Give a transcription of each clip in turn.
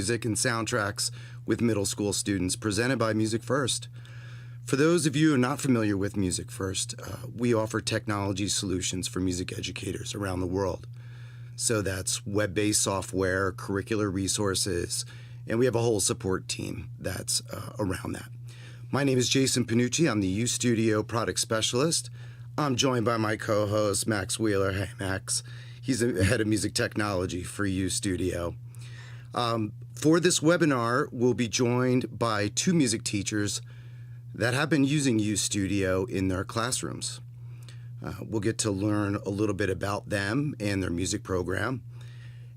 music and soundtracks with middle school students, presented by MusicFirst. For those of you who are not familiar with MusicFirst, we offer technology solutions for music educators around the world. So that's web-based software, curricular resources, and we have a whole support team that's around that. My name is Jason Panucci. I'm the YuStudio product specialist. I'm joined by my co-host, Max Wheeler. Hey, Max. He's the head of music technology for YuStudio. For this webinar, we'll be joined by two music teachers that have been using YuStudio in their classrooms. We'll get to learn a little bit about them and their music program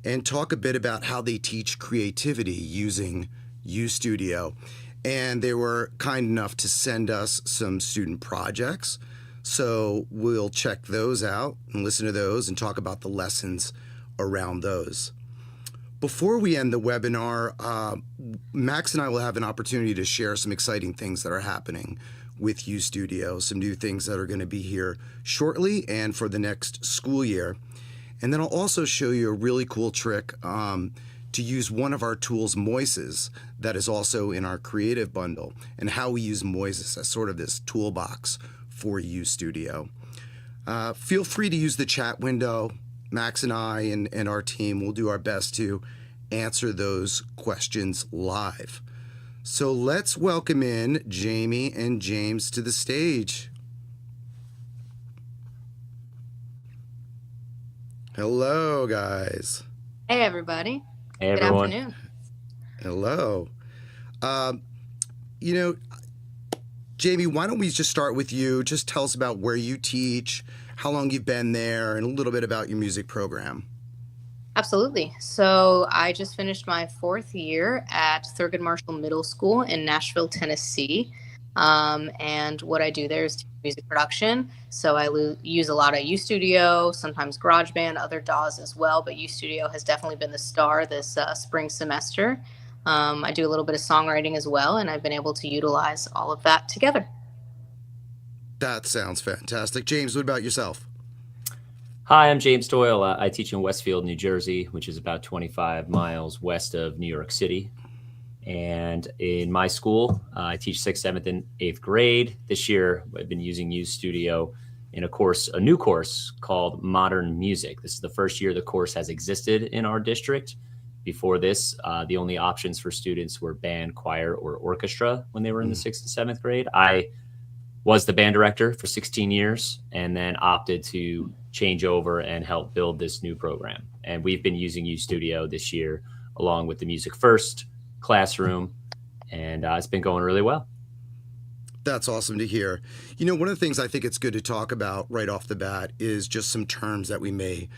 and talk a bit about how they teach creativity using YuStudio. And they were kind enough to send us some student projects. So we'll check those out and listen to those and talk about the lessons around those. Before we end the webinar, Max and I will have an opportunity to share some exciting things that are happening with YuStudio, some new things that are going to be here shortly and for the next school year. And then I'll also show you a really cool trick to use one of our tools, Moises, that is also in our creative bundle, and how we use Moises as sort of this toolbox for YuStudio. Feel free to use the chat window. Max and I and our team will do our best to answer those questions live. So let's welcome in Jamie and James to the stage. Hello, guys. Hey, everybody. Hey, Good everyone. afternoon. Hello. Jamie, why don't we just start with you? Just tell us about where you teach, how long you've been there, and a little bit about your music program. Absolutely. So I just finished my 4th year at Thurgood Marshall Middle School in Nashville, Tennessee. And what I do there is music production. So I use a lot of YuStudio, sometimes GarageBand, other DAWs as well. But YuStudio has definitely been the star this spring semester. I do a little bit of songwriting as well, and I've been able to utilize all of that together. That sounds fantastic. James, what about yourself? Hi, I'm James Doyle. I teach in Westfield, New Jersey, which is about 25 miles west of New York City. And in my school, I teach 6th, 7th, and 8th grade. This year, I've been using YuStudio in a new course called Modern Music. This is the first year the course has existed in our district. Before this, the only options for students were band, choir, or orchestra when they were in the 6th and 7th grade. I was the band director for 16 years and then opted to change over and help build this new program. And we've been using YuStudio this year along with the MusicFirst classroom, and it's been going really well. That's awesome to hear. You know, one of the things I think it's good to talk about right off the bat is just some terms that we may,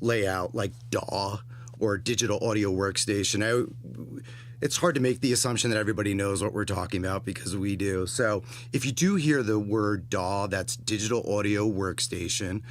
lay out, like DAW or digital audio workstation. It's hard to make the assumption that everybody knows what we're talking about because we do. So if you do hear the word DAW, that's digital audio workstation,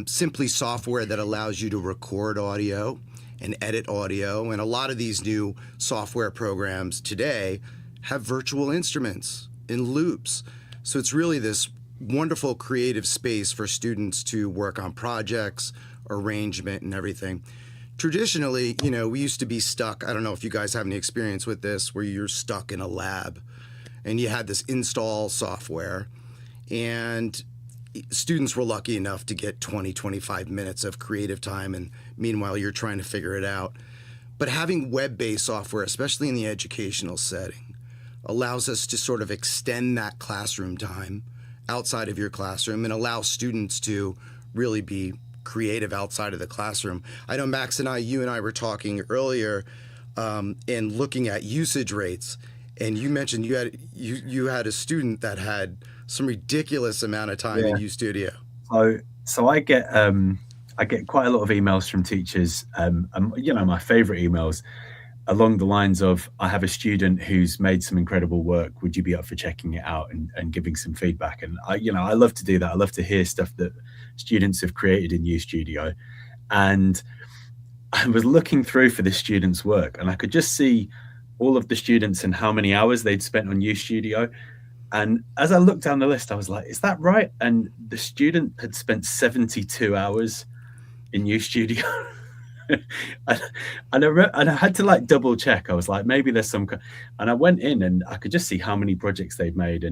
simply software that allows you to record audio and edit audio. And a lot of these new software programs today have virtual instruments and loops. So it's really this wonderful creative space for students to work on projects, arrangement, and everything. Traditionally, we used to be stuck. I don't know if you guys have any experience with this, where you're stuck in a lab and you had this install software, and students were lucky enough to get 20, 25 minutes of creative time, and meanwhile, you're trying to figure it out. But having web-based software, especially in the educational setting, allows us to sort of extend that classroom time outside of your classroom and allow students to really be creative outside of the classroom. I know Max and you and I were talking earlier and looking at usage rates, and you mentioned you had a student that had some ridiculous amount of time in YuStudio. So I get quite a lot of emails from teachers, my favorite emails along the lines of, I have a student who's made some incredible work. Would you be up for checking it out and giving some feedback? And I love to do that. I love to hear stuff that students have created in YuStudio. And I was looking through for this student's work, and I could just see all of the students and how many hours they'd spent on YuStudio. And as I looked down the list, I was like, is that right? And the student had spent 72 hours in YuStudio. and I had to like double check. I was like, maybe there's some, and I went in and I could just see how many projects they've made.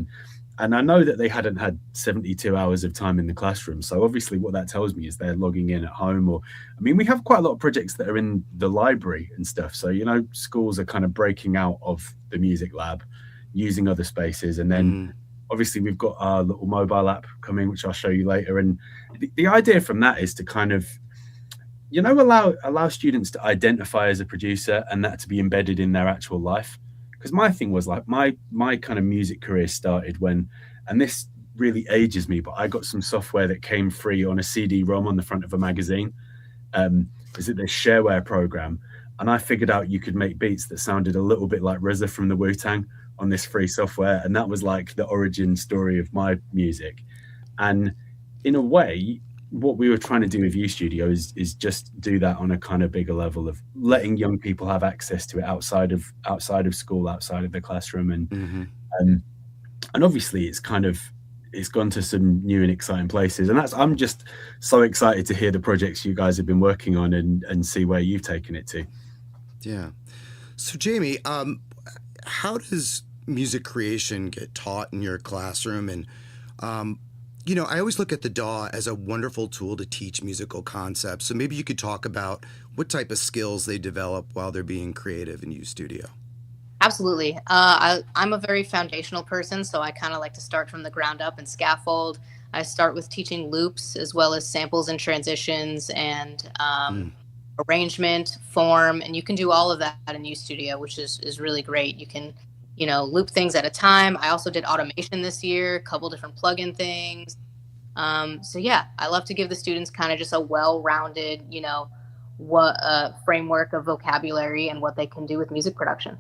And I know that they hadn't had 72 hours of time in the classroom. So obviously what that tells me is they're logging in at home, or, I mean, we have quite a lot of projects that are in the library and stuff. So, you know, schools are kind of breaking out of the music lab, using other spaces. And then obviously we've got our little mobile app coming, which I'll show you later. And the idea from that is to kind of, you know, allow students to identify as a producer and that to be embedded in their actual life. Because my thing was like my kind of music career started when, and this really ages me, but I got some software that came free on a CD-ROM on the front of a magazine. Is it the shareware program? And I figured out you could make beats that sounded a little bit like RZA from the Wu-Tang on this free software. And that was like the origin story of my music. And in a way, what we were trying to do with YuStudio is just do that on a kind of bigger level of letting young people have access to it outside of school, outside of the classroom. And obviously it's gone to some new and exciting places. And I'm just so excited to hear the projects you guys have been working on and see where you've taken it to. Yeah. So Jamie, how does music creation get taught in your classroom? And, you know, I always look at the DAW as a wonderful tool to teach musical concepts. So maybe you could talk about what type of skills they develop while they're being creative in YuStudio. Absolutely. I'm a very foundational person, so I kind of like to start from the ground up and scaffold. I start with teaching loops as well as samples and transitions and arrangement, form, and you can do all of that in YuStudio, which is really great. You can, you know, loop things at a time. I also did automation this year, a couple different plugin things. So yeah, I love to give the students kind of just a well-rounded, you know, framework of vocabulary and what they can do with music production.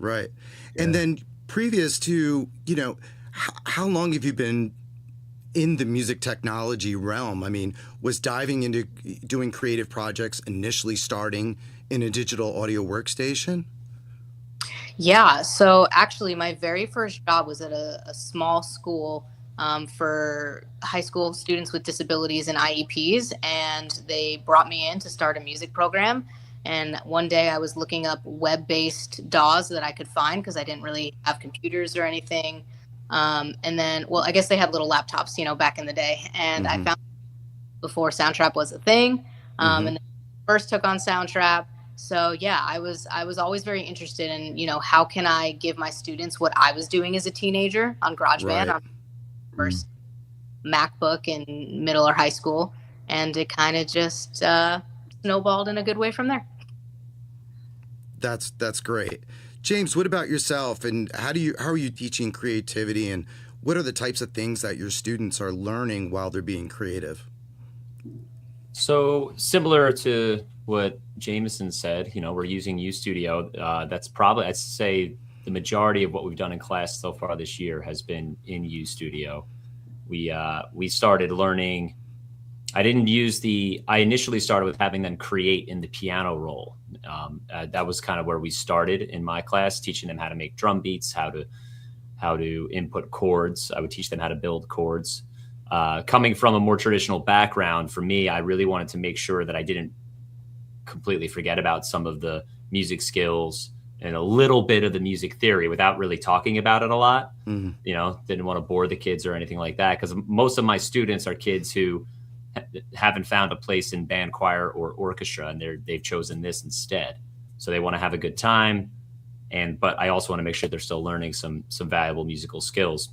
Right. Yeah. And then previous to, you know, how long have you been in the music technology realm? I mean, was diving into doing creative projects initially starting in a digital audio workstation? Yeah. So actually my very first job was at a small school for high school students with disabilities and IEPs. And they brought me in to start a music program. And one day I was looking up web-based DAWs that I could find because I didn't really have computers or anything. And then, well, I guess they had little laptops, you know, back in the day. And I found before Soundtrap was a thing. And then first took on Soundtrap. So yeah, I was always very interested in, you know, how can I give my students what I was doing as a teenager on GarageBand, on first MacBook in middle or high school. And it kind of just snowballed in a good way from there. That's great. James, what about yourself, and how are you teaching creativity, and what are the types of things that your students are learning while they're being creative? So similar to what Jameson said, you know, we're using YuStudio. That's probably, I'd say the majority of what we've done in class so far this year has been in YuStudio. We started learning. I initially started with having them create in the piano roll. That was kind of where we started in my class, teaching them how to make drum beats, how to input chords. I would teach them how to build chords. Coming from a more traditional background, for me, I really wanted to make sure that I didn't completely forget about some of the music skills and a little bit of the music theory without really talking about it a lot. You know, didn't want to bore the kids or anything like that, because most of my students are kids who haven't found a place in band, choir, or orchestra, and they've chosen this instead. So they want to have a good time, but I also want to make sure they're still learning some valuable musical skills.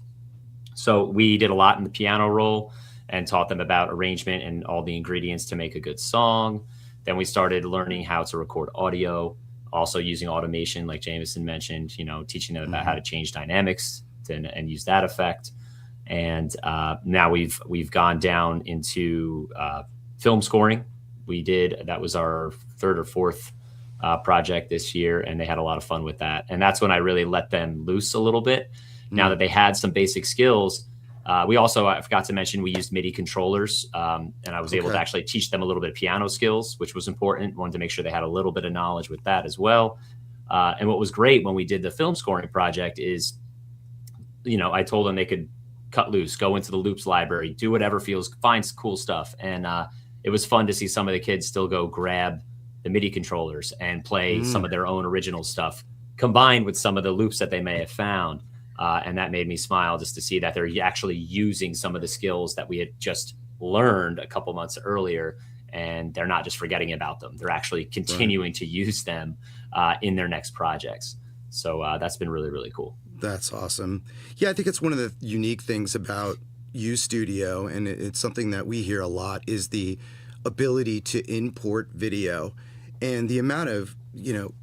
So we did a lot in the piano roll and taught them about arrangement and all the ingredients to make a good song. Then we started learning how to record audio, also using automation, like Jameson mentioned, you know, teaching them about how to change dynamics and use that effect. And now we've gone down into film scoring. That was our third or fourth project this year, and they had a lot of fun with that. And that's when I really let them loose a little bit. Now that they had some basic skills, I forgot to mention, we used MIDI controllers, and I was able to actually teach them a little bit of piano skills, which was important. Wanted to make sure they had a little bit of knowledge with that as well. And what was great when we did the film scoring project is, you know, I told them they could cut loose, go into the loops library, do whatever find cool stuff. And it was fun to see some of the kids still go grab the MIDI controllers and play some of their own original stuff combined with some of the loops that they may have found. And that made me smile just to see that they're actually using some of the skills that we had just learned a couple months earlier, and they're not just forgetting about them. They're actually continuing to use them in their next projects. So that's been really, really cool. That's awesome. Yeah, I think it's one of the unique things about YuStudio, and it's something that we hear a lot, is the ability to import video and the amount of,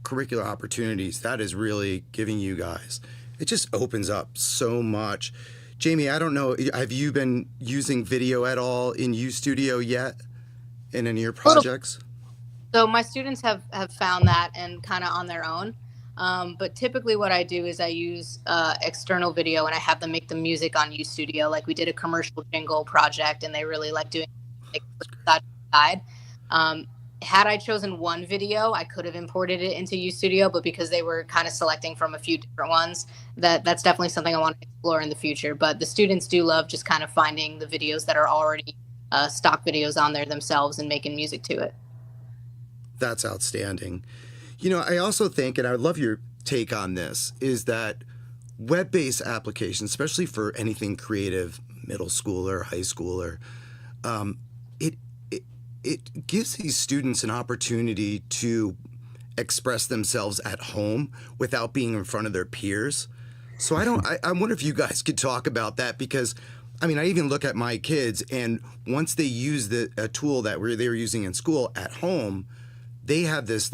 curricular opportunities that is really giving you guys. It just opens up so much. Jamie, I don't know, have you been using video at all in YuStudio yet in any of your projects? So my students have found that and kind of on their own. But typically what I do is I use external video, and I have them make the music on YuStudio. Like we did a commercial jingle project, and they really like doing side by side. Had I chosen one video, I could have imported it into YuStudio, but because they were kind of selecting from a few different ones, that's definitely something I want to explore in the future. But the students do love just kind of finding the videos that are already stock videos on there themselves and making music to it. That's outstanding. I also think, and I would love your take on this, is that web-based applications, especially for anything creative, middle schooler, high schooler, it gives these students an opportunity to express themselves at home without being in front of their peers. So I wonder if you guys could talk about that, because I even look at my kids, and once they use a tool that they were using in school at home, they have this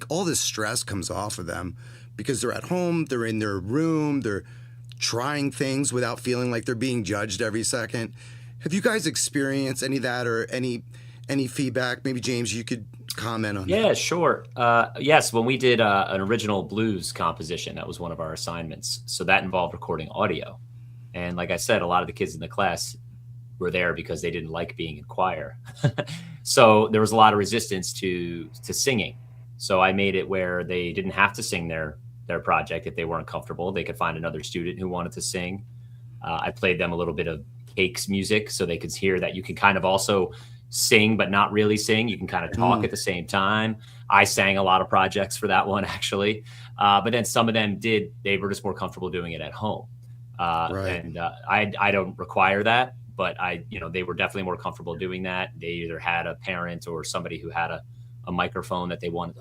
all this stress comes off of them because they're at home, they're in their room, they're trying things without feeling like they're being judged every second. Have you guys experienced any of that, or any feedback? Maybe James, you could comment on that. Yeah, sure. Yes, when we did an original blues composition, that was one of our assignments. So that involved recording audio. And like I said, a lot of the kids in the class were there because they didn't like being in choir. So there was a lot of resistance to singing. So I made it where they didn't have to sing their project if they weren't comfortable. They could find another student who wanted to sing. I played them a little bit of Cake's music so they could hear that you can kind of also sing but not really sing. You can kind of talk at the same time. I sang a lot of projects for that one, actually. But then some of them they were just more comfortable doing it at home. And I don't require that, but they were definitely more comfortable doing that. They either had a parent or somebody who had a microphone that they wanted,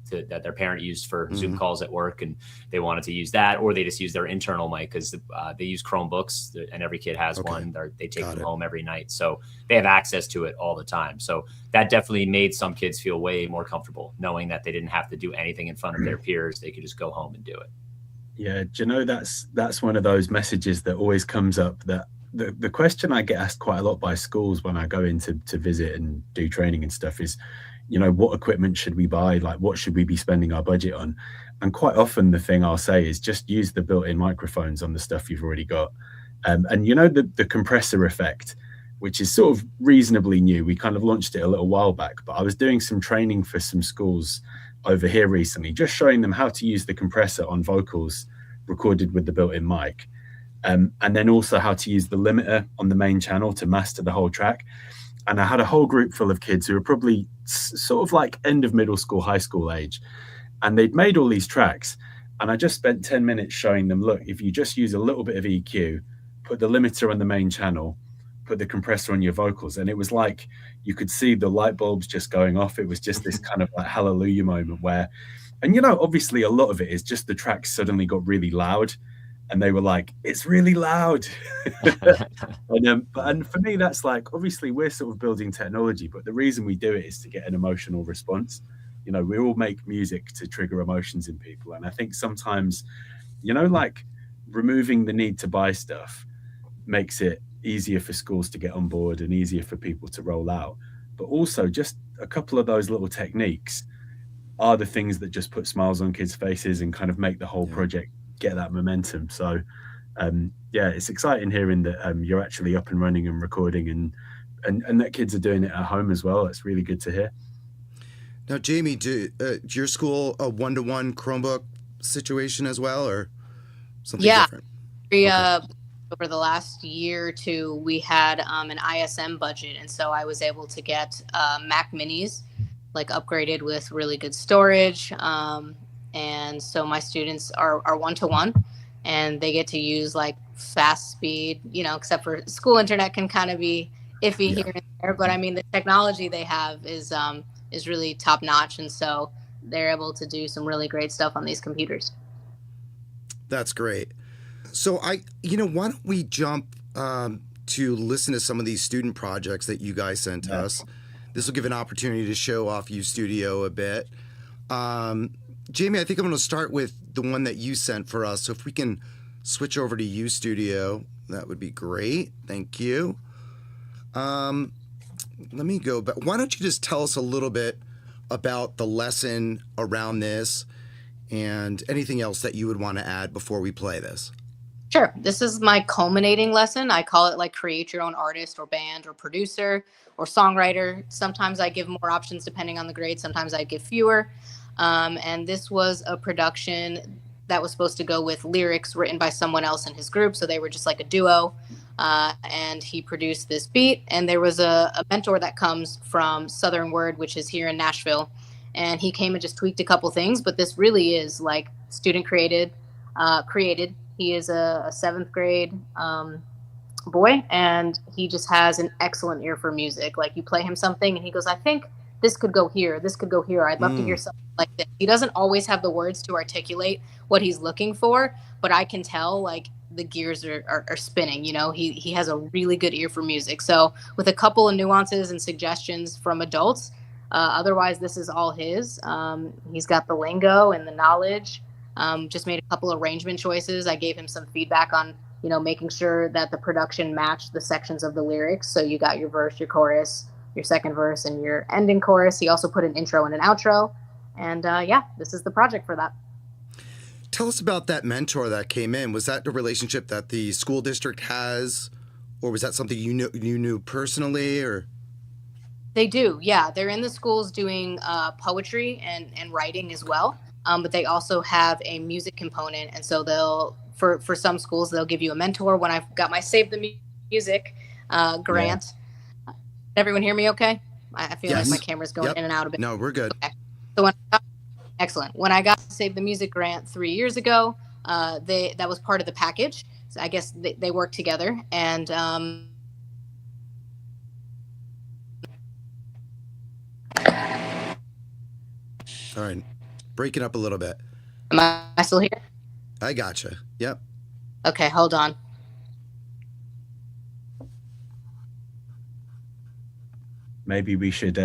that their parent used for Zoom calls at work, and they wanted to use that, or they just use their internal mic because they use Chromebooks, and every kid has one. They take them home every night, so they have access to it all the time. So that definitely made some kids feel way more comfortable knowing that they didn't have to do anything in front of their peers. They could just go home and do it. Yeah, do you know, that's one of those messages that always comes up, that the question I get asked quite a lot by schools when I go in to visit and do training and stuff is, what equipment should we buy? Like, what should we be spending our budget on? And quite often the thing I'll say is just use the built-in microphones on the stuff you've already got. And the compressor effect, which is sort of reasonably new. We kind of launched it a little while back, but I was doing some training for some schools over here recently, just showing them how to use the compressor on vocals recorded with the built-in mic. And then also how to use the limiter on the main channel to master the whole track. And I had a whole group full of kids who were probably sort of like end of middle school, high school age. And they'd made all these tracks. And I just spent 10 minutes showing them, look, if you just use a little bit of EQ, put the limiter on the main channel, put the compressor on your vocals. And it was like, you could see the light bulbs just going off. It was just this kind of like hallelujah moment where, and obviously a lot of it is just the tracks suddenly got really loud. And they were like, it's really loud. and for me, that's like, obviously we're sort of building technology, but the reason we do it is to get an emotional response. We all make music to trigger emotions in people. And I think sometimes, like removing the need to buy stuff makes it easier for schools to get on board and easier for people to roll out. But also just a couple of those little techniques are the things that just put smiles on kids' faces and kind of make the whole project get that momentum. So it's exciting hearing that you're actually up and running and recording and that kids are doing it at home as well. It's really good to hear. Now, Jamie, do your school a one-to-one Chromebook situation as well, or something different? Over the last year or two, we had an ISM budget, and so I was able to get Mac Minis like upgraded with really good storage. And so my students are one-to-one, and they get to use like fast speed, except for school internet can kind of be iffy here and there. But I mean, the technology they have is really top notch. And so they're able to do some really great stuff on these computers. That's great. So why don't we jump to listen to some of these student projects that you guys sent us. This will give an opportunity to show off YuStudio a bit. Jamie, I think I'm going to start with the one that you sent for us. So if we can switch over to YuStudio, that would be great. Thank you. Let me go back. Why don't you just tell us a little bit about the lesson around this and anything else that you would want to add before we play this? Sure. This is my culminating lesson. I call it like create your own artist or band or producer or songwriter. Sometimes I give more options depending on the grade. Sometimes I give fewer. And this was a production that was supposed to go with lyrics written by someone else in his group. So they were just like a duo. And he produced this beat. And there was a mentor that comes from Southern Word, which is here in Nashville. And he came and just tweaked a couple things. But this really is like student created. He is a 7th grade boy, and he just has an excellent ear for music. Like you play him something and he goes, I think this could go here. This could go here. I'd love to hear something like this. He doesn't always have the words to articulate what he's looking for, but I can tell like the gears are spinning. He has a really good ear for music. So with a couple of nuances and suggestions from adults, otherwise this is all his. He's got the lingo and the knowledge. Just made a couple arrangement choices. I gave him some feedback on, making sure that the production matched the sections of the lyrics. So you got your verse, your chorus, your second verse, and your ending chorus. He also put an intro and an outro. And this is the project for that. Tell us about that mentor that came in. Was that a relationship that the school district has, or was that something you knew personally, or? They do, yeah. They're in the schools doing poetry and writing as well. But they also have a music component. And so they'll, for some schools, they'll give you a mentor. When I got my Save the Music grant, everyone hear me okay? I feel like my camera's going in and out a bit. No, we're good. Okay. So excellent. When I got the Save the Music grant 3 years ago, that was part of the package. So I guess they work together. And all right. Breaking up a little bit. Am I still here? I gotcha. Yep. Okay, hold on. Maybe we should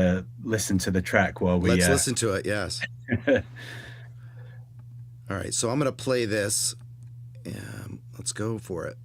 listen to the track while we... Let's listen to it, yes. All right, so I'm going to play this. Let's go for it.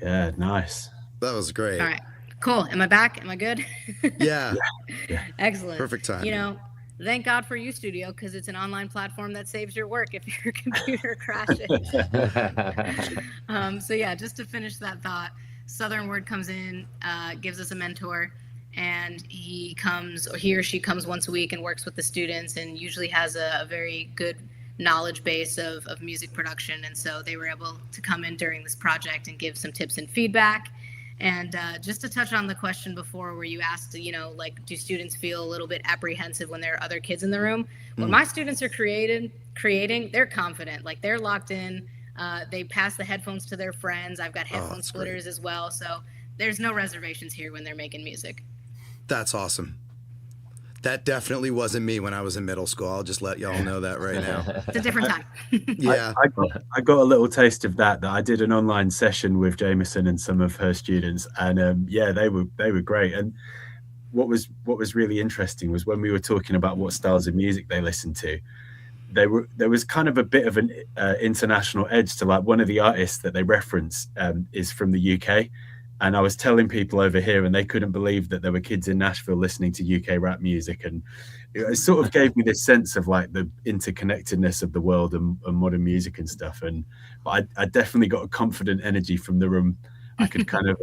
Yeah, nice. That was great. All right, cool. Am I back? Am I good? Yeah. Excellent. Perfect time. Thank God for YuStudio, because it's an online platform that saves your work if your computer crashes. So yeah, just to finish that thought, Southern Word comes in, gives us a mentor, and he or she comes once a week and works with the students, and usually has a very good knowledge base of music production. And so they were able to come in during this project and give some tips and feedback. And just to touch on the question before where you asked, do students feel a little bit apprehensive when there are other kids in the room? When my students are creating, they're confident, like they're locked in. They pass the headphones to their friends. I've got headphone splitters as well. So there's no reservations here when they're making music. That's awesome. That definitely wasn't me when I was in middle school. I'll just let y'all know that right now. It's a different time. Yeah. I got a little taste of that I did an online session with Jameson and some of her students, and yeah, they were great. And what was really interesting was when we were talking about what styles of music they listened to, there was kind of a bit of an international edge to, like, one of the artists that they reference is from the UK. And I was telling people over here, and they couldn't believe that there were kids in Nashville listening to UK rap music. And it sort of gave me this sense of, like, the interconnectedness of the world and modern music and stuff. But I definitely got a confident energy from the room. I could kind of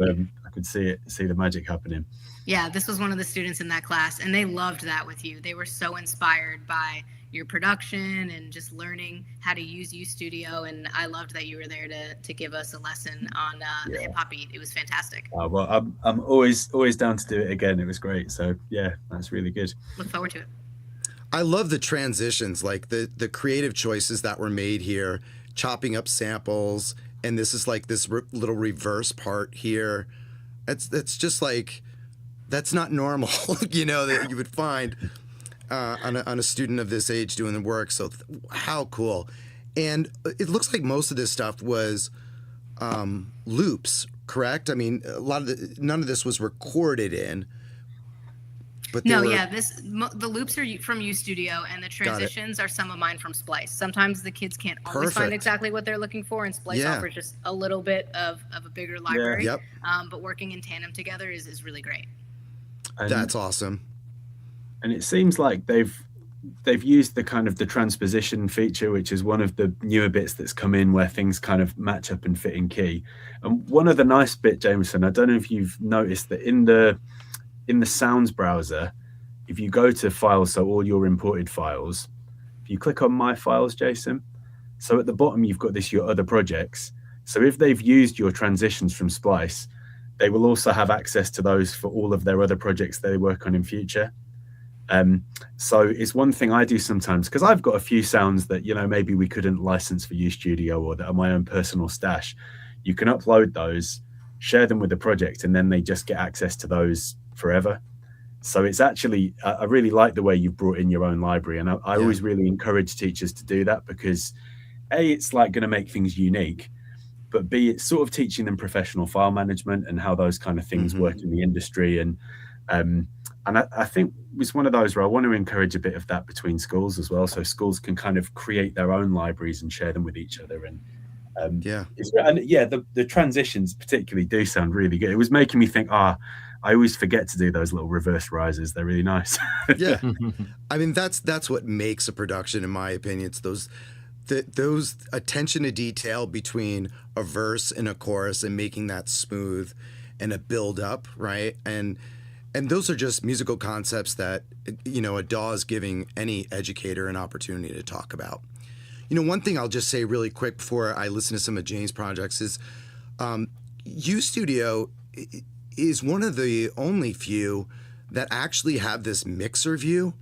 I could see the magic happening. Yeah, this was one of the students in that class, and they loved that with you. They were so inspired by your production and just learning how to use YuStudio, and I loved that you were there to give us a lesson on the hip hop beat. It was fantastic. Well, I'm always down to do it again. It was great. So yeah, that's really good. Look forward to it. I love the transitions, like the creative choices that were made here, chopping up samples, and this is like this little reverse part here. That's just like, that's not normal, you know, that you would find on a student of this age doing the work. So how cool. And it looks like most of this stuff was loops, correct? I mean, none of this was recorded in. But the loops are from YuStudio, and the transitions are some of mine from Splice. Sometimes the kids can't always find exactly what they're looking for, and Splice offers just a little bit of a bigger library. Yeah. But working in tandem together is really great. That's awesome. And it seems like they've used the kind of the transposition feature, which is one of the newer bits that's come in where things kind of match up and fit in key. And one of the nice bit, Jameson, I don't know if you've noticed that in the Sounds browser, if you go to files, so all your imported files, if you click on My Files, Jason, so at the bottom you've got your other projects. So if they've used your transitions from Splice, they will also have access to those for all of their other projects they work on in future. So it's one thing I do sometimes, because I've got a few sounds that, you know, maybe we couldn't license for YuStudio or that are my own personal stash. You can upload those, share them with the project, and then they just get access to those forever. So it's actually, I really like the way you've brought in your own library, and I always really encourage teachers to do that, because A, it's like going to make things unique, but B, it's sort of teaching them professional file management and how those kind of things work in the industry. And I think it's one of those where I want to encourage a bit of that between schools as well, so schools can kind of create their own libraries and share them with each other. And the transitions particularly do sound really good. It was making me think, I always forget to do those little reverse rises. They're really nice. Yeah. I mean, that's what makes a production, in my opinion. It's those attention to detail between a verse and a chorus and making that smooth and a build up, right? And those are just musical concepts that, you know, a DAW is giving any educator an opportunity to talk about. You know, one thing I'll just say really quick before I listen to some of Jane's projects is YuStudio is one of the only few that actually have this mixer view,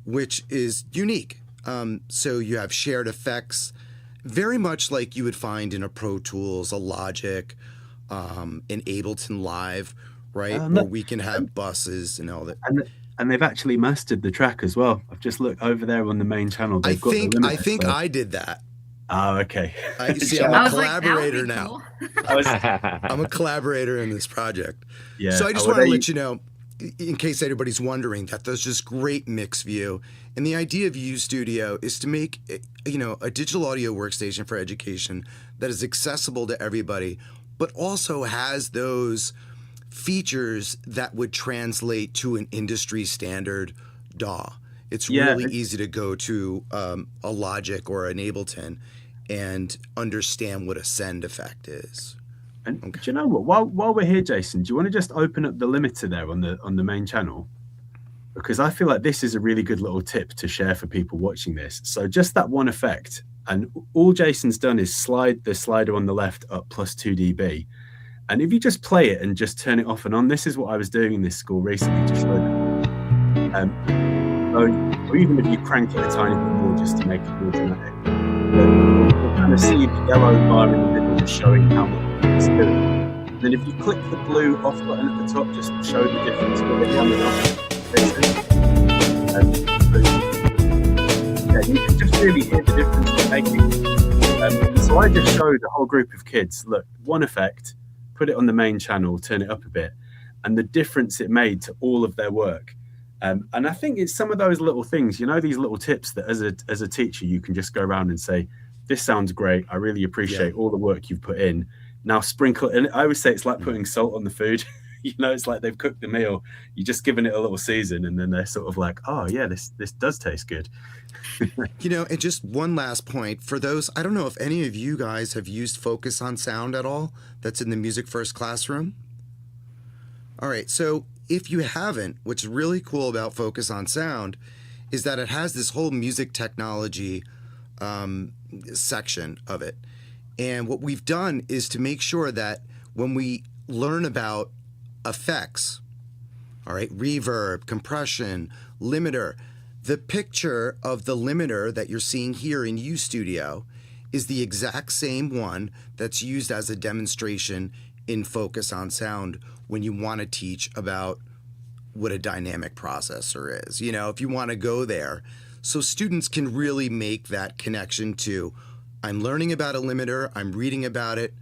which is unique. So you have shared effects, very much like you would find in a Pro Tools, a Logic, an Ableton Live, right? Where we can have buses and all that. And they've actually mastered the track as well. I've just looked over there on the main channel. I think I did that. Oh, okay. I'm a collaborator now. I'm a collaborator in this project. Yeah. So I just want to let you know, in case anybody's wondering, that there's this great mix view. And the idea of YuStudio is to make, you know, a digital audio workstation for education that is accessible to everybody, but also has those features that would translate to an industry standard DAW. It's really easy to go to a Logic or an Ableton and understand what a send effect is. And do you know what? While we're here, Jason, do you want to just open up the limiter there on the main channel? Because I feel like this is a really good little tip to share for people watching this. So just that one effect, and all Jason's done is slide the slider on the left up plus 2 dB. And if you just play it and just turn it off and on, this is what I was doing in this school recently to show them. Or even if you crank it a tiny bit more just to make it more dramatic, you'll kind of see the yellow bar in the middle showing how much it's doing. And then if you click the blue off button at the top, just to show the difference with it on and off. But, yeah, you can just really hear the difference they're making. So I just showed a whole group of kids, look, one effect, put it on the main channel, turn it up a bit, and the difference it made to all of their work. And I think it's some of those little things, these little tips that as a teacher, you can just go around and say, this sounds great. I really appreciate all the work you've put in. Now sprinkle, and I always say it's like putting salt on the food. It's like they've cooked the meal. You're just giving it a little season, and then they're sort of like, oh yeah, this does taste good. And just one last point for those, I don't know if any of you guys have used Focus on Sound at all. That's in the MusicFirst classroom. All right, so if you haven't, what's really cool about Focus on Sound is that it has this whole music technology section of it. And what we've done is to make sure that when we learn about effects, all right, reverb, compression, limiter, the picture of the limiter that you're seeing here in YuStudio is the exact same one that's used as a demonstration in Focus on Sound when you want to teach about what a dynamic processor is, if you want to go there. So students can really make that connection to, I'm learning about a limiter, I'm reading about it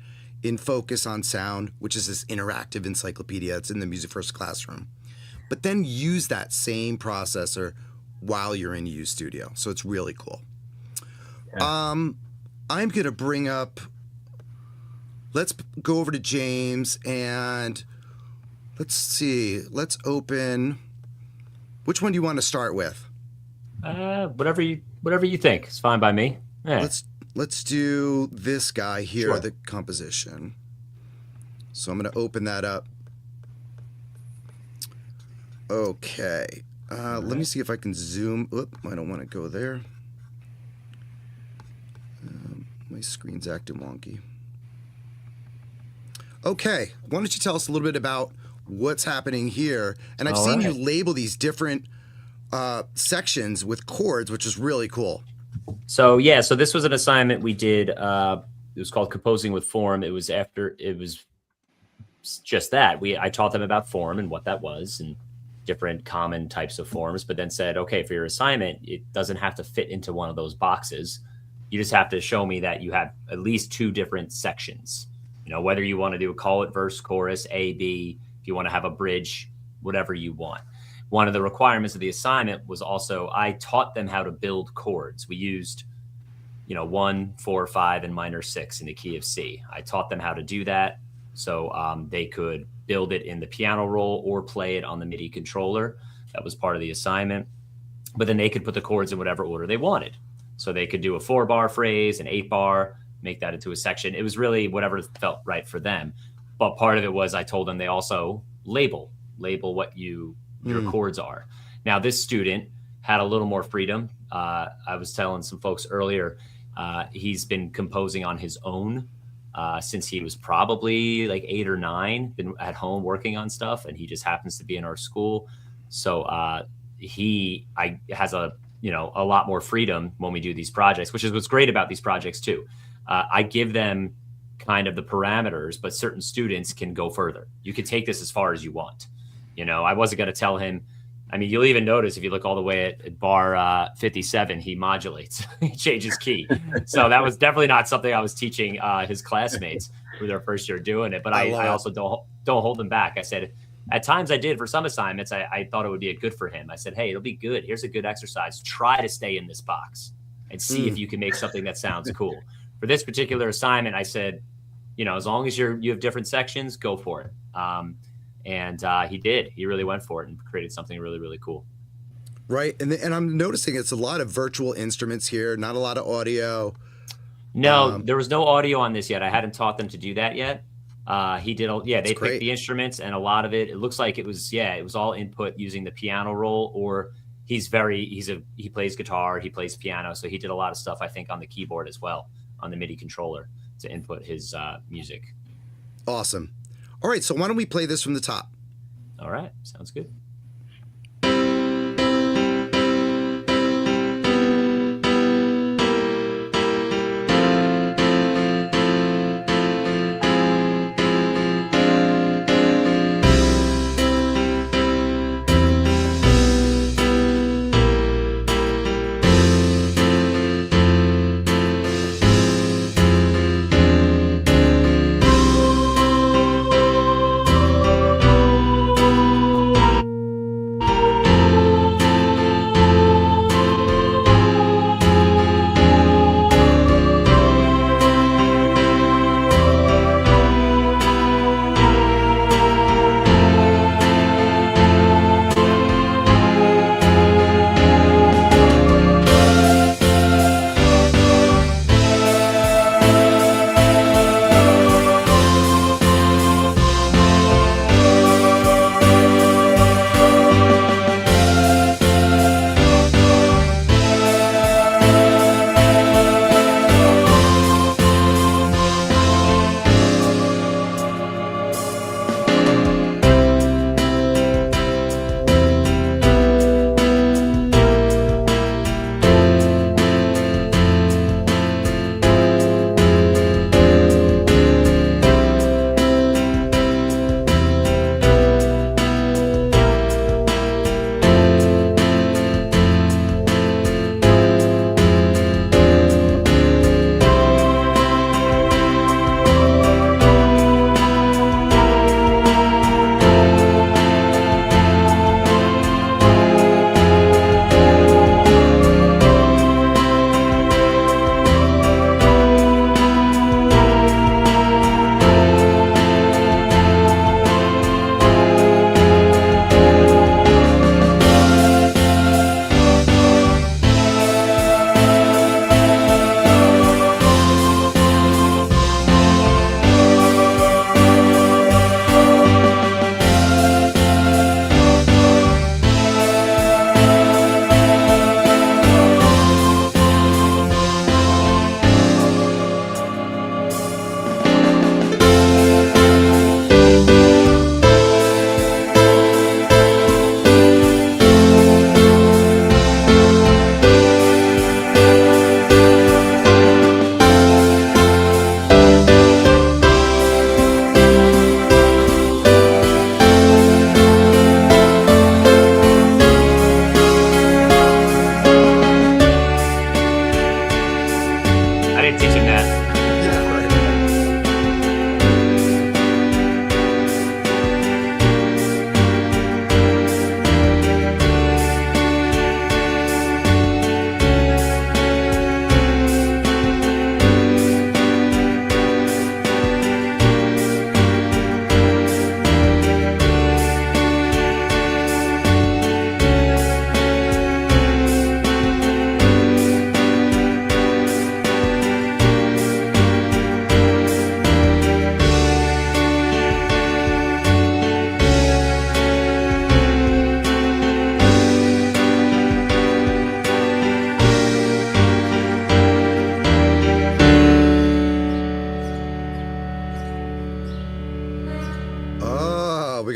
in Focus on Sound, which is this interactive encyclopedia. It's in the MusicFirst classroom. But then use that same processor while you're in YuStudio. So it's really cool. Yeah. I'm going to bring up, let's go over to James and let's see, let's open, which one do you want to start with? Whatever you think. It's fine by me. Yeah. Let's do this guy here, sure. The composition. So I'm going to open that up. Okay. Let me see if I can zoom. Oop, I don't want to go there. My screen's acting wonky. Okay. Why don't you tell us a little bit about what's happening here? And I've seen you label these different sections with chords, which is really cool. So this was an assignment we did. It was called Composing with Form. It was just that. I taught them about form and what that was and different common types of forms, but then said, okay, for your assignment, it doesn't have to fit into one of those boxes. You just have to show me that you have at least 2 different sections. Whether you want to do a call it verse, chorus, A, B, if you want to have a bridge, whatever you want. One of the requirements of the assignment was also, I taught them how to build chords. We used, 1, 4, 5, and minor 6 in the key of C. I taught them how to do that so they could build it in the piano roll or play it on the MIDI controller. That was part of the assignment. But then they could put the chords in whatever order they wanted. So they could do a 4-bar phrase, an 8-bar, make that into a section. It was really whatever felt right for them. But part of it was I told them they also label what your chords are. Now, this student had a little more freedom. I was telling some folks earlier, he's been composing on his own since he was probably like 8 or 9, been at home working on stuff, and he just happens to be in our school. So he has a lot more freedom when we do these projects, which is what's great about these projects too. I give them kind of the parameters, but certain students can go further. You can take this as far as you want. I wasn't going to tell him. I mean, you'll even notice if you look all the way at bar 57, he modulates, he changes key. So that was definitely not something I was teaching his classmates who their first year doing it. But I also don't hold them back. I said, at times I did for some assignments, I thought it would be good for him. I said, hey, it'll be good. Here's a good exercise. Try to stay in this box and see if you can make something that sounds cool. For this particular assignment, I said, as long as you have different sections, go for it. And he did. He really went for it and created something really, really cool. Right. And I'm noticing it's a lot of virtual instruments here, not a lot of audio. No, there was no audio on this yet. I hadn't taught them to do that yet. He did. They picked the instruments, and a lot of it looks like it was all input using the piano roll, or he plays guitar, he plays piano. So he did a lot of stuff, I think, on the keyboard as well, on the MIDI controller to input his music. Awesome. All right, so why don't we play this from the top? All right, sounds good.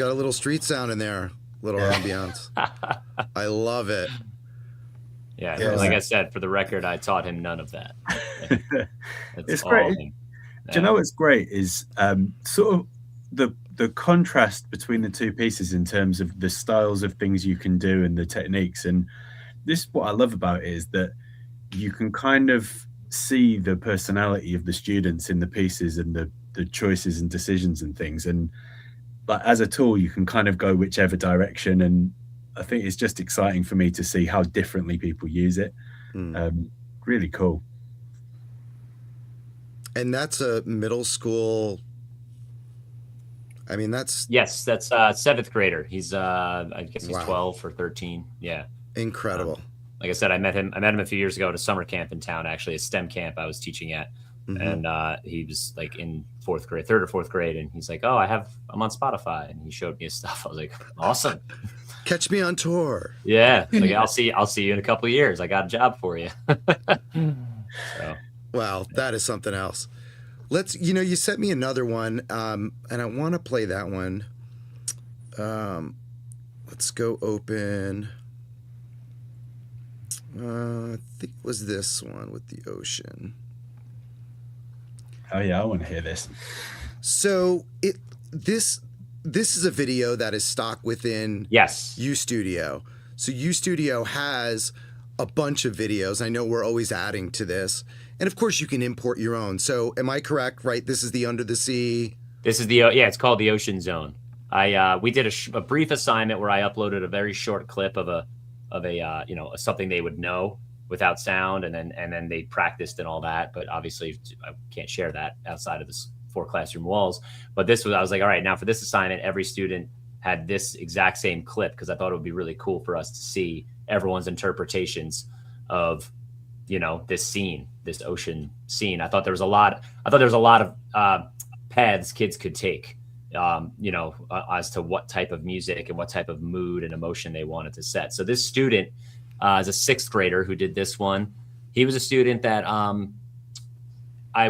got a little street sound in there, little ambiance. I love it. Yeah, like I said, for the record, I taught him none of that. It's great. Do you know what's great is sort of the contrast between the two pieces in terms of the styles of things you can do and the techniques. And this, what I love about it is that you can kind of see the personality of the students in the pieces and the choices and decisions and things. And like as a tool, you can kind of go whichever direction. And I think it's just exciting for me to see how differently people use it. Really cool. And that's a middle school. I mean, that's seventh grader. He's I guess he's 12 or 13. Yeah, incredible. Like I said, I met him a few years ago at a summer camp in town, actually a STEM camp I was teaching at. And he was like in third or fourth grade, and he's like, "Oh, I'm on Spotify," and he showed me his stuff. I was like, "Awesome, catch me on tour." Yeah, like I'll see you in a couple of years. I got a job for you. So. Wow, that is something else. You sent me another one, and I want to play that one. Let's go open. I think it was this one with the ocean. Oh yeah, I want to hear this. So this is a video that is stock within YuStudio. So YuStudio has a bunch of videos. I know we're always adding to this. And of course you can import your own. So am I correct, right? This is the Under the Sea. This is it's called the Ocean Zone. We did a brief assignment where I uploaded a very short clip of something they would know without sound, and then they practiced and all that. But obviously I can't share that outside of the 4 classroom walls. But I was like, all right, now for this assignment, every student had this exact same clip, because I thought it would be really cool for us to see everyone's interpretations of, this ocean scene. I thought there was a lot of paths kids could take, as to what type of music and what type of mood and emotion they wanted to set. So this student is a 6th grader who did this one. He was a student that I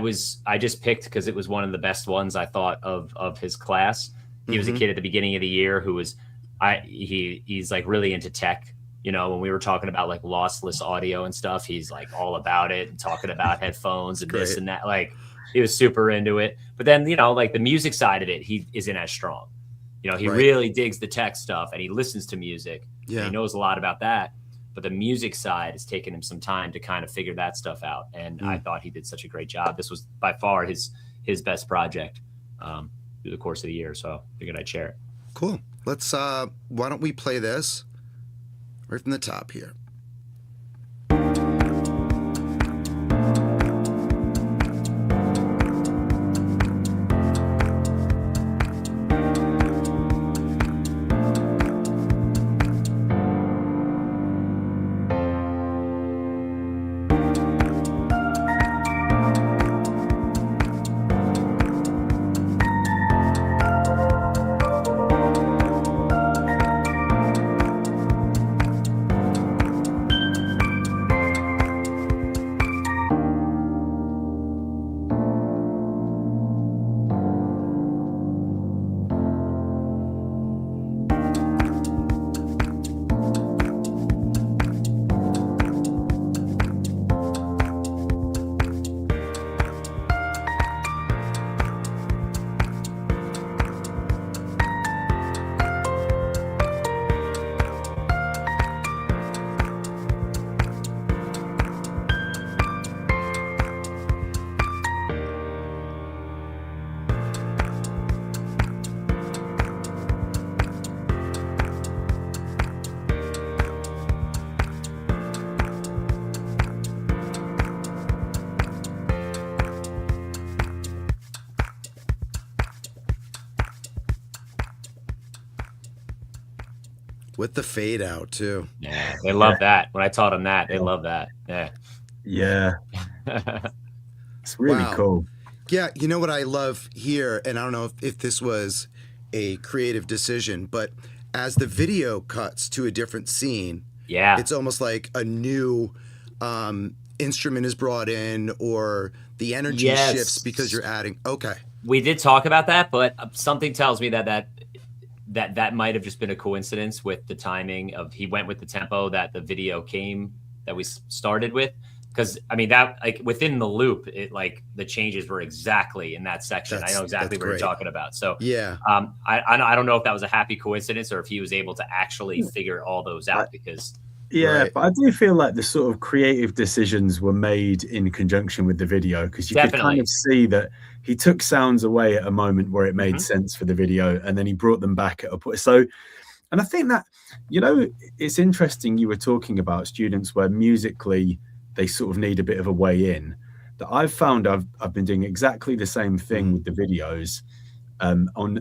just picked because it was one of the best ones I thought of his class. He was a kid at the beginning of the year who was, he's like really into tech. When we were talking about like lossless audio and stuff, he's like all about it and talking about headphones and this and that. Like he was super into it. But then, like the music side of it, he isn't as strong. He really digs the tech stuff and he listens to music. Yeah. He knows a lot about that. But the music side has taken him some time to kind of figure that stuff out. And I thought he did such a great job. This was by far his best project through the course of the year. So I figured I'd share it. Cool. Let's, why don't we play this right from the top here. With the fade out too. Yeah, they love that. When I taught them that, they love that. Yeah. Yeah. It's really cool. Yeah, you know what I love here, and I don't know if this was a creative decision, but as the video cuts to a different scene, it's almost like a new instrument is brought in, or the energy shifts because you're adding. Okay. We did talk about that, but something tells me that that might have just been a coincidence with the timing of, he went with the tempo that the video came, that we started with. Because I mean, that like within the loop, it like the changes were exactly in that section. I know exactly what you're talking about. So yeah, I don't know if that was a happy coincidence or if he was able to actually figure all those out, because but I do feel like the sort of creative decisions were made in conjunction with the video, because you could kind of see that he took sounds away at a moment where it made sense for the video, and then he brought them back at a point. So, and I think that, you know, it's interesting you were talking about students where musically they sort of need a bit of a way in. That I've found I've been doing exactly the same thing with the videos.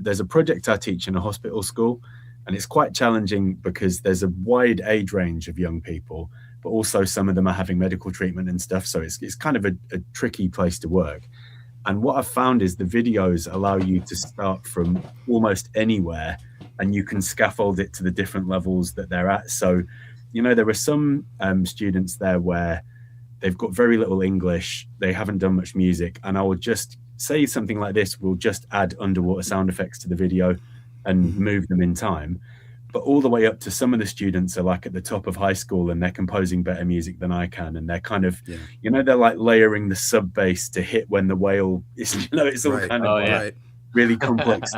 There's a project I teach in a hospital school, and it's quite challenging because there's a wide age range of young people, but also some of them are having medical treatment and stuff. So it's kind of a tricky place to work. And what I've found is the videos allow you to start from almost anywhere, and you can scaffold it to the different levels that they're at. So, you know, there are some students there where they've got very little English, they haven't done much music, and I will just say something like this, we'll just add underwater sound effects to the video and move them in time. But all the way up to some of the students are like at the top of high school and they're composing better music than I can, and they're kind of, you know, they're like layering the sub bass to hit when the whale is, you know, it's all kind of really complex.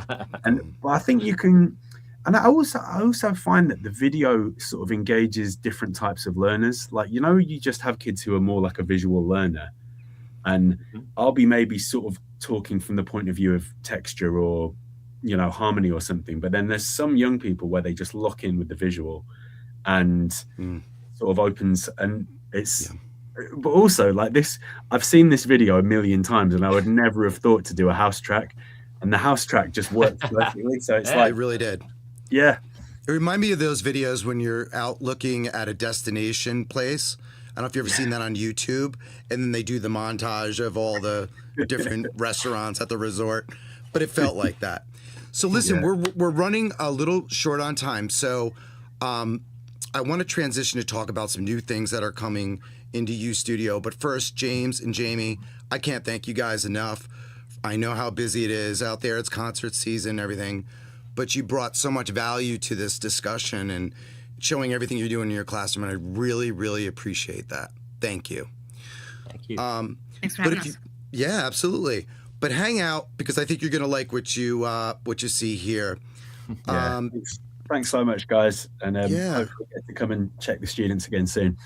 And I think you can, and I also find that the video sort of engages different types of learners. Like, you know, you just have kids who are more like a visual learner, and I'll be maybe sort of talking from the point of view of texture or, you know, harmony or something. But then there's some young people where they just lock in with the visual and sort of opens, and it's, but also like this, I've seen this video a million times and I would never have thought to do a house track, and the house track just worked perfectly. So it's like, it really did. Yeah. It reminded me of those videos when you're out looking at a destination place. I don't know if you've ever seen that on YouTube, and then they do the montage of all the different restaurants at the resort, but it felt like that. So listen, we're running a little short on time. So I want to transition to talk about some new things that are coming into YuStudio. But first, James and Jamie, I can't thank you guys enough. I know how busy it is out there. It's concert season and everything. But you brought so much value to this discussion and showing everything you're doing in your classroom, and I really, really appreciate that. Thank you. Thank you. Thanks for having us. Yeah, absolutely. But hang out, because I think you're going to like what you see here. Thanks so much, guys. And hopefully get to come and check the students again soon.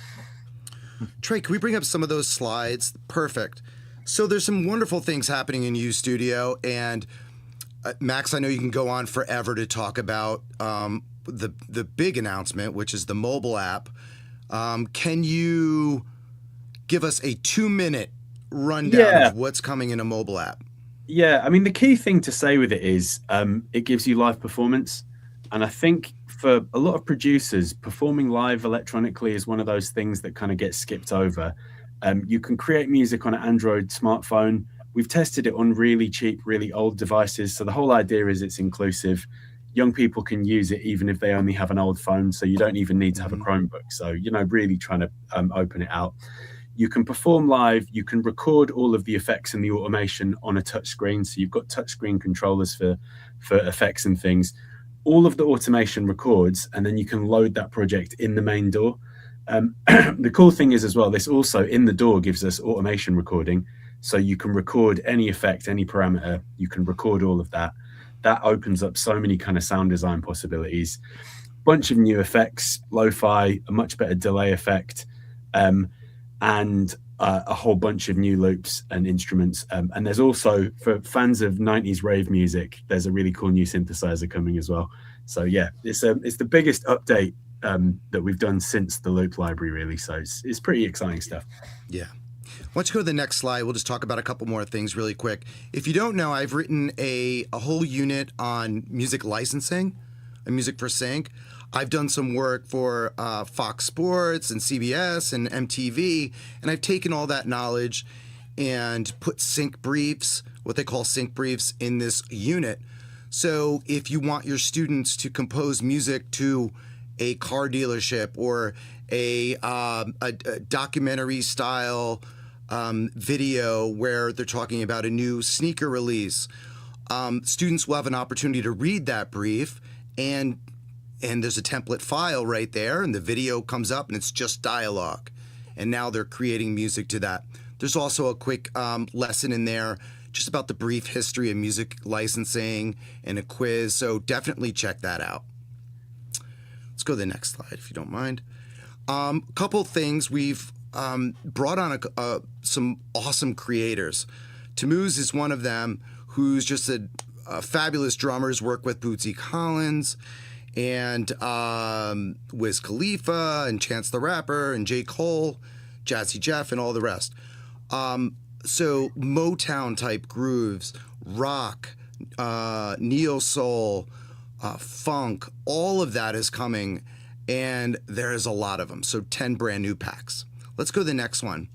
Trey, can we bring up some of those slides? Perfect. So there's some wonderful things happening in YuStudio, and Max, I know you can go on forever to talk about the big announcement, which is the mobile app. Can you give us a 2-minute rundown of what's coming in a mobile app? Yeah, I mean, the key thing to say with it is it gives you live performance. And I think for a lot of producers, performing live electronically is one of those things that kind of gets skipped over. You can create music on an Android smartphone. We've tested it on really cheap, really old devices. So the whole idea is it's inclusive. Young people can use it even if they only have an old phone. So you don't even need to have a Chromebook. So, you know, really trying to open it out. You can perform live. You can record all of the effects and the automation on a touch screen. So you've got touchscreen controllers for effects and things. All of the automation records, and then you can load that project in the main DAW. The cool thing is as well, this also in the DAW gives us automation recording. So you can record any effect, any parameter, you can record all of that. That opens up so many kind of sound design possibilities. Bunch of new effects, lo-fi, a much better delay effect, and a whole bunch of new loops and instruments. And there's also, for fans of 90s rave music, there's a really cool new synthesizer coming as well. So yeah, it's the biggest update that we've done since the loop library, really. So it's pretty exciting stuff. Yeah. Why don't you go to the next slide? We'll just talk about a couple more things really quick. If you don't know, I've written a whole unit on music licensing and MusicFirst Sync. I've done some work for Fox Sports and CBS and MTV, and I've taken all that knowledge and put sync briefs, what they call sync briefs, in this unit. So if you want your students to compose music to a car dealership or a documentary style video where they're talking about a new sneaker release, students will have an opportunity to read that brief and there's a template file right there, and the video comes up and it's just dialogue. And now they're creating music to that. There's also a quick lesson in there just about the brief history of music licensing and a quiz. So definitely check that out. Let's go to the next slide if you don't mind. A couple things. We've brought on some awesome creators. Tamuz is one of them, who's just a fabulous drummer. He's worked with Bootsy Collins and Wiz Khalifa and Chance the Rapper and J. Cole, Jazzy Jeff, and all the rest. So Motown type grooves, rock, neo soul, funk, all of that is coming, and there's a lot of them. So 10 brand new packs. Let's go to the next one.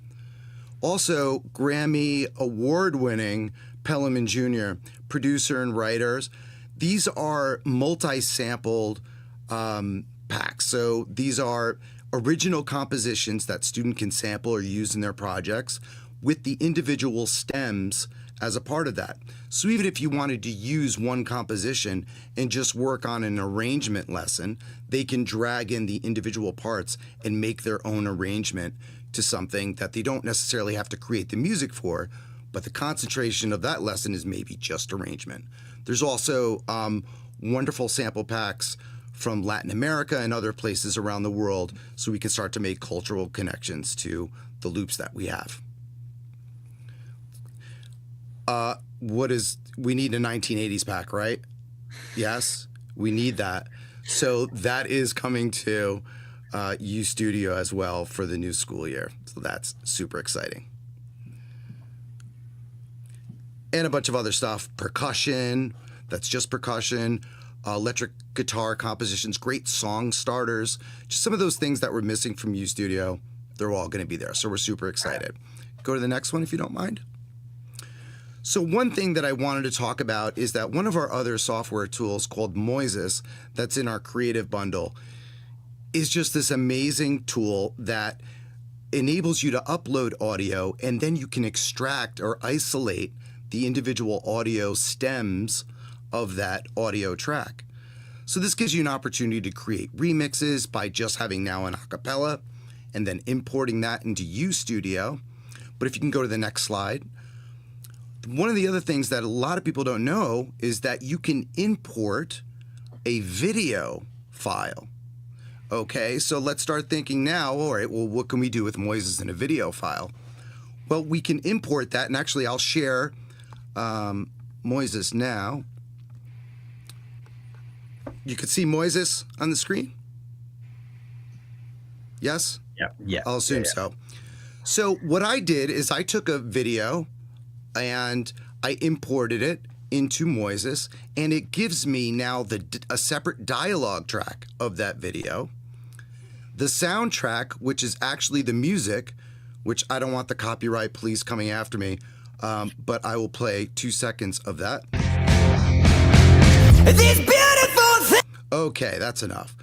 Also, Grammy award-winning Pelham Jr., producer and writers. These are multi-sampled packs. So these are original compositions that student can sample or use in their projects with the individual stems as a part of that. So even if you wanted to use one composition and just work on an arrangement lesson, they can drag in the individual parts and make their own arrangement to something that they don't necessarily have to create the music for, but the concentration of that lesson is maybe just arrangement. There's also wonderful sample packs from Latin America and other places around the world, so we can start to make cultural connections to the loops that we have. We need a 1980s pack, right? Yes, we need that. So that is coming to YuStudio as well for the new school year. So that's super exciting. And a bunch of other stuff, percussion, that's just percussion, electric guitar compositions, great song starters, just some of those things that we're missing from YuStudio, they're all going to be there. So we're super excited. Go to the next one if you don't mind. So one thing that I wanted to talk about is that one of our other software tools called Moises, that's in our creative bundle, is just this amazing tool that enables you to upload audio, and then you can extract or isolate the individual audio stems of that audio track. So this gives you an opportunity to create remixes by just having now an acapella and then importing that into YuStudio. But if you can go to the next slide, one of the other things that a lot of people don't know is that you can import a video file. Okay, so let's start thinking now, all right, well, what can we do with Moises in a video file? Well, we can import that, and actually I'll share Moises now. You can see Moises on the screen? Yes? Yeah. I'll assume so. So what I did is I took a video and I imported it into Moises, and it gives me now a separate dialogue track of that video. The soundtrack, which is actually the music, which I don't want the copyright police coming after me, but I will play 2 seconds of that. These beautiful things. Okay, that's enough.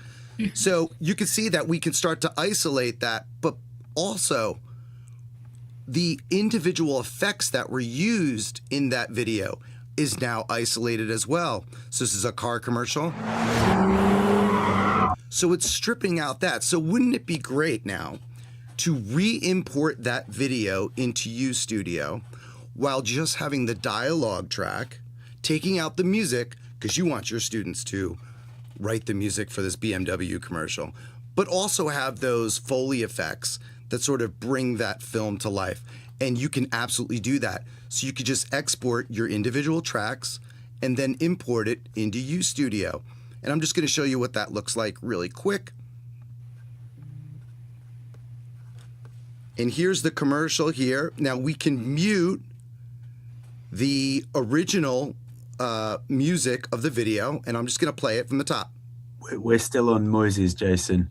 So you can see that we can start to isolate that, but also the individual effects that were used in that video is now isolated as well. So this is a car commercial. So it's stripping out that. So wouldn't it be great now to re-import that video into YuStudio while just having the dialogue track, taking out the music, because you want your students to write the music for this BMW commercial, but also have those Foley effects that sort of bring that film to life. And you can absolutely do that. So you could just export your individual tracks and then import it into YuStudio. And I'm just going to show you what that looks like really quick. And here's the commercial here. Now we can mute the original music of the video, and I'm just going to play it from the top. We're still on Moises, Jason.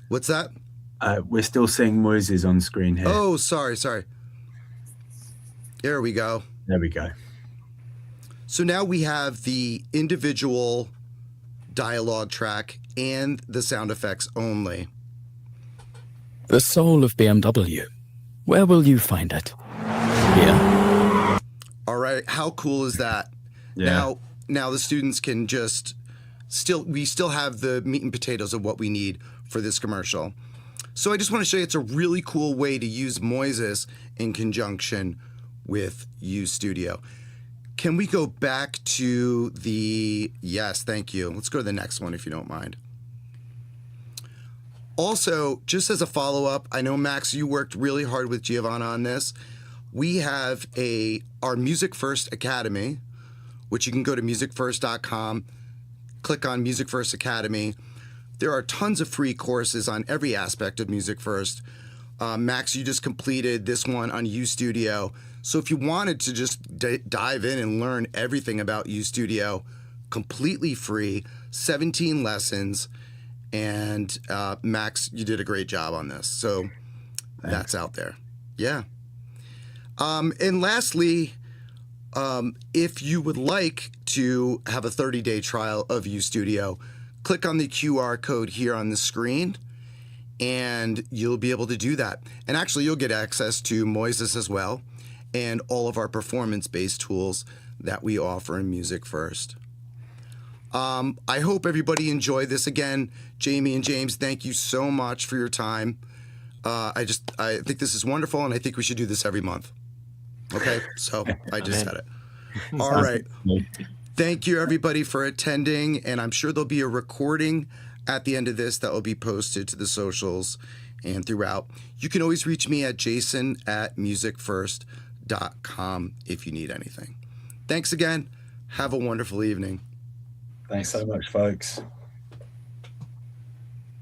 What's that? We're still seeing Moises on screen here. Oh, sorry. There we go. There we go. So now we have the individual dialogue track and the sound effects only. The soul of BMW. Where will you find it? Here? All right. How cool is that? Yeah. Now the students can just we still have the meat and potatoes of what we need for this commercial. So I just want to show you it's a really cool way to use Moises in conjunction with YuStudio. Can we go back to yes, thank you. Let's go to the next one if you don't mind. Also, just as a follow-up, I know, Max, you worked really hard with Giovanna on this. We have our MusicFirst Academy, which you can go to musicfirst.com, click on MusicFirst Academy. There are tons of free courses on every aspect of MusicFirst. Max, you just completed this one on YuStudio. So if you wanted to just dive in and learn everything about YuStudio, completely free, 17 lessons, and Max, you did a great job on this. So that's out there. Yeah. And lastly, if you would like to have a 30-day trial of YuStudio, click on the QR code here on the screen, and you'll be able to do that. And actually, you'll get access to Moises as well, and all of our performance-based tools that we offer in MusicFirst. I hope everybody enjoyed this. Again, Jamie and James, thank you so much for your time. I think this is wonderful, and I think we should do this every month. Okay, so I just said it. All right. Thank you, everybody, for attending, and I'm sure there'll be a recording at the end of this that will be posted to the socials and throughout. You can always reach me at jason@musicfirst.com if you need anything. Thanks again. Have a wonderful evening. Thanks so much, folks.